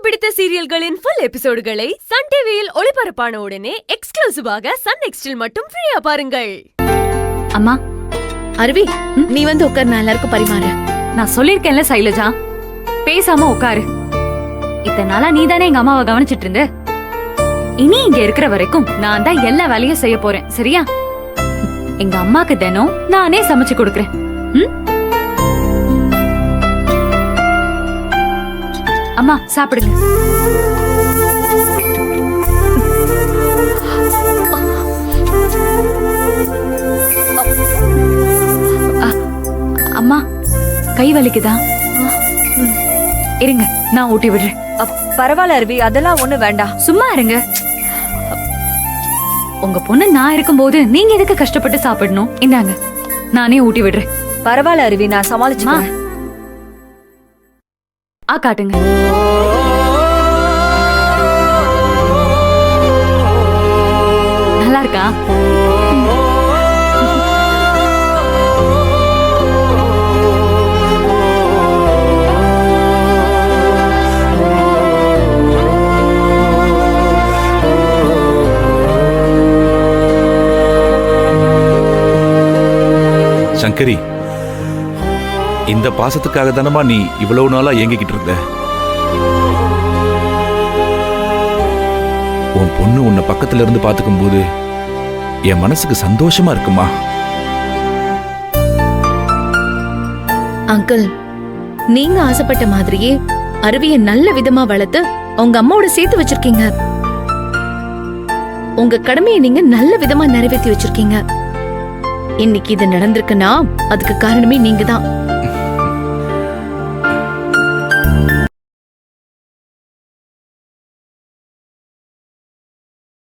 பிடித்த சீரியல்களின் full எபிசோடுகளை Sun டிவியில் ஒளிபரப்பான உடனே எக்ஸ்க்ளூசிவாக சன் நெக்ஸ்டில் மட்டும் ஃப்ரீயா பாருங்கள். அம்மா அருவி, நீ வந்து உட்கார், நான் எல்லாருக்கும் பரிமாற. நான் சொல்லிருக்கேன்ல சைலஜா, பேசாம உட்காரு. இத்தனை நாளா நீ தானே எங்க அம்மாவை கவனிச்சிட்டு இருந்த. இனி இங்க இருக்கிற வரைக்கும் நான் தான் எல்லா வேலையும் செய்ய போறேன், சரியா? எங்க அம்மாக்கு தினம் நானே சமைச்சு கொடுக்கறேன். அம்மா சாப்பிடுங்க. அம்மா கை வலிக்குதா? இருங்க, நான் ஊட்டி விடுறேன். பரவாயில்ல அருவி, அதெல்லாம் ஒண்ணு வேண்டாம். சும்மா இருங்க. உங்க பொண்ணு நான் இருக்கும்போது நீங்க எதுக்கு கஷ்டப்பட்டு சாப்பிடணும்? இந்தாங்க, நானே ஊட்டி விடுறேன். பரவாயில்ல அருவி, நான் சமாளிச்சுமா. காட்டுங்க. நல்லா இருக்கா? சங்கரி, இந்த பாசத்துக்காக தானமா நீ இவ்வளவு நாளா ஏங்கிக்கிட்டு இருந்த? உன் பொண்ணு உன்னை பக்கத்துல இருந்து பாத்துக்கும் போது என் மனசுக்கு சந்தோஷமா இருக்குமா? அங்கிள், நீங்க ஆசைப்பட்ட மாதிரியே அருவியை நல்ல விதமா வளர்த்து உங்க அம்மாவோட சேர்த்து வச்சிருக்கீங்க. உங்க கடமையை நீங்க நல்ல விதமா நிறைவேற்றி வச்சிருக்கீங்க. இன்னைக்கு இது நடந்திருக்குன்னா அதுக்கு காரணமே நீங்க தான்.